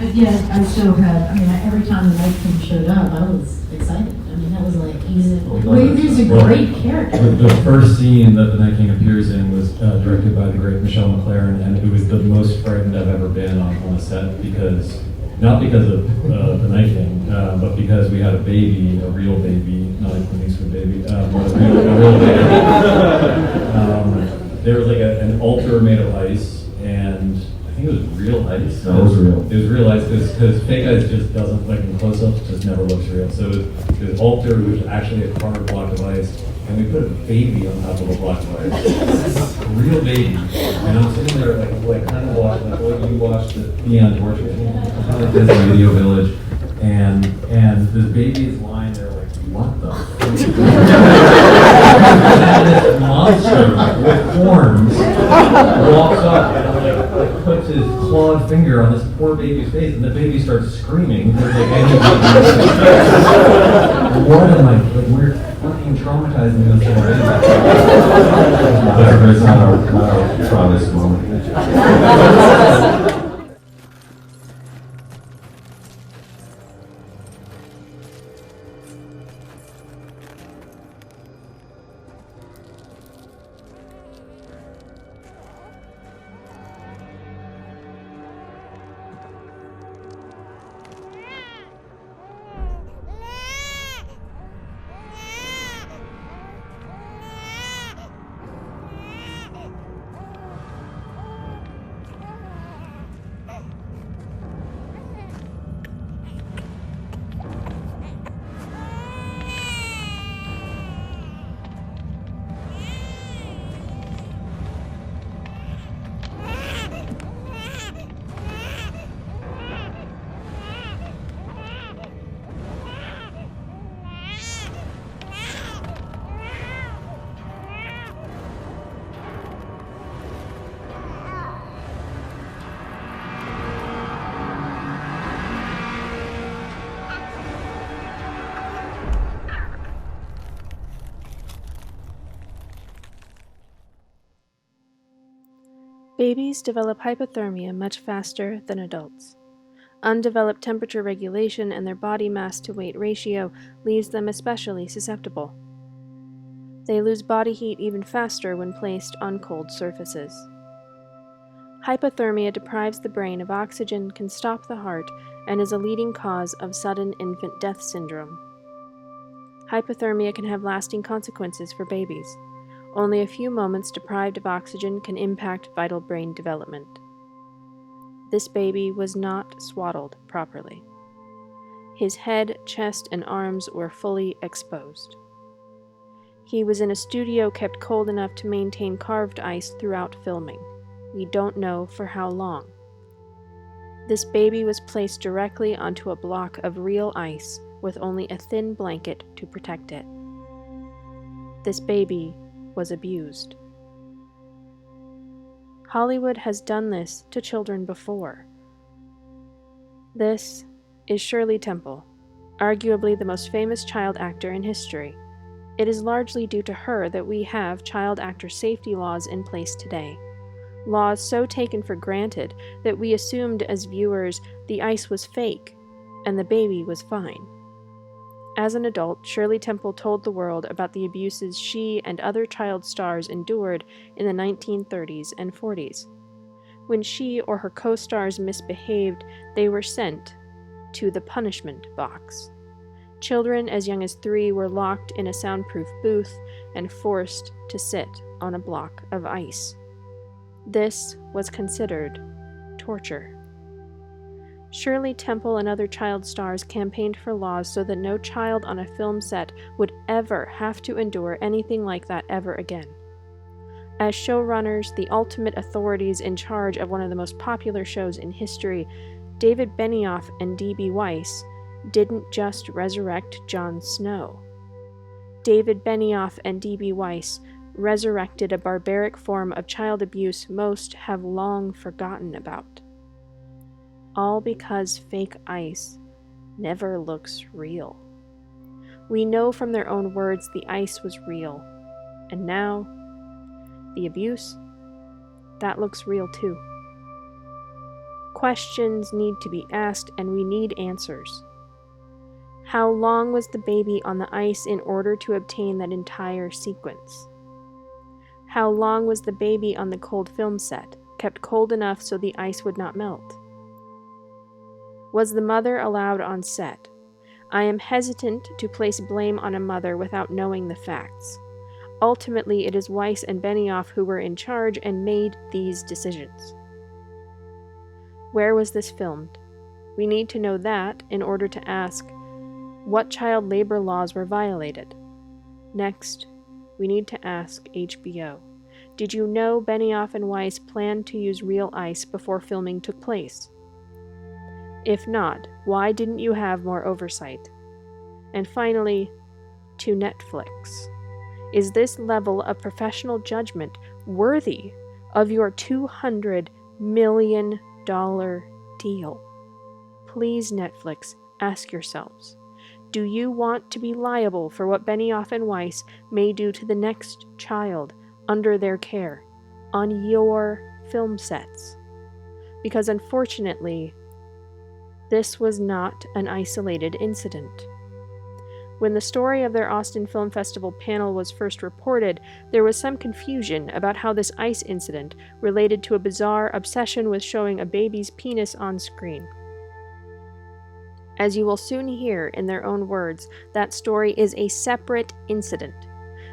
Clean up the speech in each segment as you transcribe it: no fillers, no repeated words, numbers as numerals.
I so had, every time the Night King showed up, I was excited. That was like, he's a great character. The first scene that the Night King appears in was directed by the great Michelle MacLaren, and it was the most frightened I've ever been on a set, not because of the Night King, but because we had a baby, a real baby, not a Clint Eastwood baby, but a real baby. There was like an altar made of ice, and I think it was real ice. That was real. It was real ice because fake ice just doesn't, like in close-ups, just never looks real. So it was altar, which was actually a carved block of ice, and we put a baby on top of a block of ice. A real baby. And I'm sitting there like kind of watching, like what you watched the Neon Torture thing, kind of like this in Video Village, and this baby is lying there like, what the fuck? And this monster with horns walks up and puts his clawed finger on this poor baby's face, and the baby starts screaming. What am I? We're fucking traumatizing this little baby. It's not our proudest moment. Babies develop hypothermia much faster than adults. Undeveloped temperature regulation and their body mass to weight ratio leaves them especially susceptible. They lose body heat even faster when placed on cold surfaces. Hypothermia deprives the brain of oxygen, can stop the heart, and is a leading cause of sudden infant death syndrome. Hypothermia can have lasting consequences for babies. Only a few moments deprived of oxygen can impact vital brain development. This baby was not swaddled properly. His head, chest, and arms were fully exposed. He was in a studio kept cold enough to maintain carved ice throughout filming. We don't know for how long. This baby was placed directly onto a block of real ice with only a thin blanket to protect it. This baby was abused. Hollywood has done this to children before. This is Shirley Temple, arguably the most famous child actor in history. It is largely due to her that we have child actor safety laws in place today. Laws so taken for granted that we assumed as viewers the ice was fake and the baby was fine. As an adult, Shirley Temple told the world about the abuses she and other child stars endured in the 1930s and 40s. When she or her co-stars misbehaved, they were sent to the punishment box. Children as young as 3 were locked in a soundproof booth and forced to sit on a block of ice. This was considered torture. Shirley Temple and other child stars campaigned for laws so that no child on a film set would ever have to endure anything like that ever again. As showrunners, the ultimate authorities in charge of one of the most popular shows in history, David Benioff and D.B. Weiss didn't just resurrect Jon Snow. David Benioff and D.B. Weiss resurrected a barbaric form of child abuse most have long forgotten about. All because fake ice never looks real. We know from their own words the ice was real, and now the abuse, that looks real too. Questions need to be asked, and we need answers. How long was the baby on the ice in order to obtain that entire sequence? How long was the baby on the cold film set, kept cold enough so the ice would not melt? Was the mother allowed on set? I am hesitant to place blame on a mother without knowing the facts. Ultimately, it is Weiss and Benioff who were in charge and made these decisions. Where was this filmed? We need to know that in order to ask, what child labor laws were violated? Next, we need to ask HBO. Did you know Benioff and Weiss planned to use real ice before filming took place? If not, why didn't you have more oversight? And finally, to Netflix. Is this level of professional judgment worthy of your $200 million deal? Please, Netflix, ask yourselves, do you want to be liable for what Benioff and Weiss may do to the next child under their care on your film sets? Because unfortunately, this was not an isolated incident. When the story of their Austin Film Festival panel was first reported, there was some confusion about how this ice incident related to a bizarre obsession with showing a baby's penis on screen. As you will soon hear in their own words, that story is a separate incident,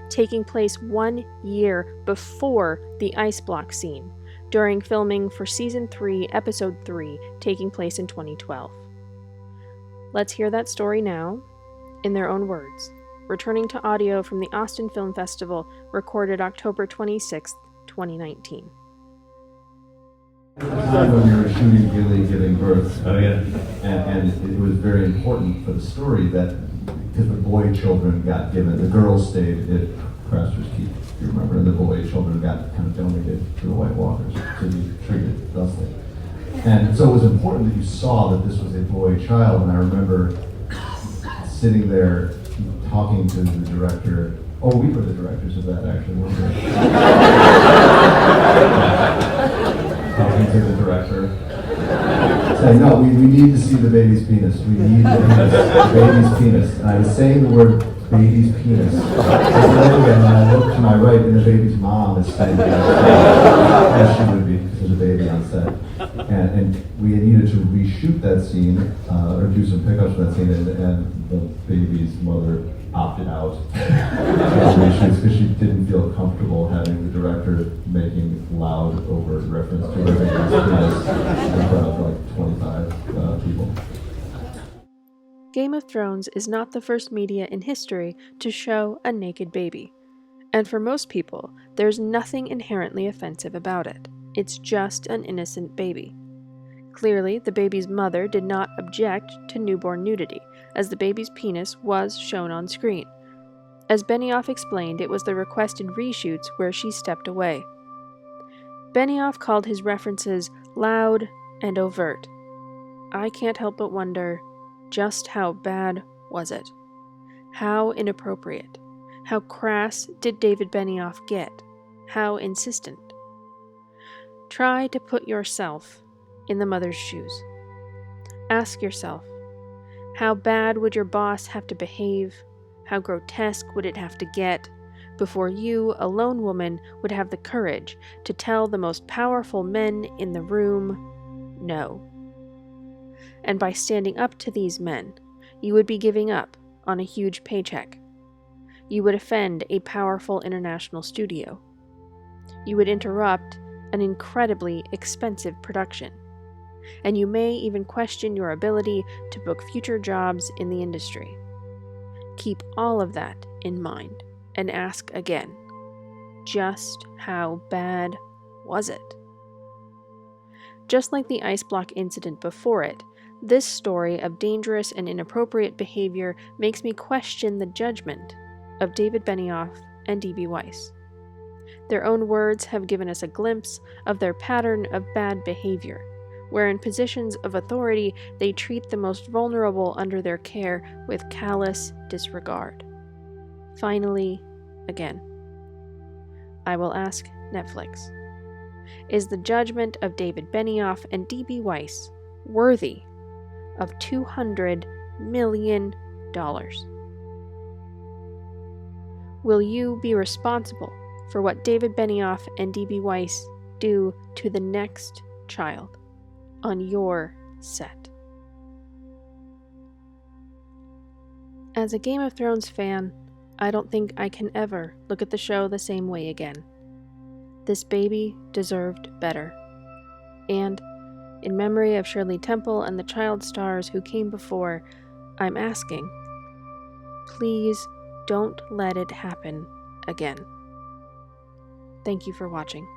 taking place 1 year before the ice block scene, during filming for Season 3, Episode 3, taking place in 2012. Let's hear that story now, in their own words, returning to audio from the Austin Film Festival, recorded October 26, 2019. Time when we were shooting Gilly giving birth, Oh, yeah. and it was very important for the story that, because the boy children got given, the girls stayed at Craster's Keep, if you remember, and the boy children got kind of donated to the White Walkers to be treated thusly. And so it was important that you saw that this was a boy child, and I remember sitting there talking to the director. Oh, we were the directors of that, actually, weren't we? Talking to the director, saying, no, we need to see the baby's penis. We need the baby's penis. And I was saying the word baby's penis. And I looked to my right, and the baby's mom is standing there, as she would be, because there's a baby on set. And we needed to reshoot that scene, or do some pickups from that scene, and the baby's mother opted out because she didn't feel comfortable having the director making loud, overt reference to her baby's penis in front of like 25 people. Game of Thrones is not the first media in history to show a naked baby. And for most people, there's nothing inherently offensive about it. It's just an innocent baby. Clearly, the baby's mother did not object to newborn nudity, as the baby's penis was shown on screen. As Benioff explained, it was the requested reshoots where she stepped away. Benioff called his references loud and overt. I can't help but wonder, just how bad was it? How inappropriate? How crass did David Benioff get? How insistent? Try to put yourself in the mother's shoes. Ask yourself, how bad would your boss have to behave? How grotesque would it have to get before you, a lone woman, would have the courage to tell the most powerful men in the room, no? And by standing up to these men, you would be giving up on a huge paycheck. You would offend a powerful international studio. You would interrupt an incredibly expensive production. And you may even question your ability to book future jobs in the industry. Keep all of that in mind and ask again, just how bad was it? Just like the ice block incident before it, this story of dangerous and inappropriate behavior makes me question the judgment of David Benioff and D.B. Weiss. Their own words have given us a glimpse of their pattern of bad behavior, where in positions of authority they treat the most vulnerable under their care with callous disregard. Finally, again, I will ask Netflix, is the judgment of David Benioff and D.B. Weiss worthy of $200 million? Will you be responsible for what David Benioff and D.B. Weiss do to the next child on your set? As a Game of Thrones fan, I don't think I can ever look at the show the same way again. This baby deserved better. And, in memory of Shirley Temple and the child stars who came before, I'm asking, please don't let it happen again. Thank you for watching.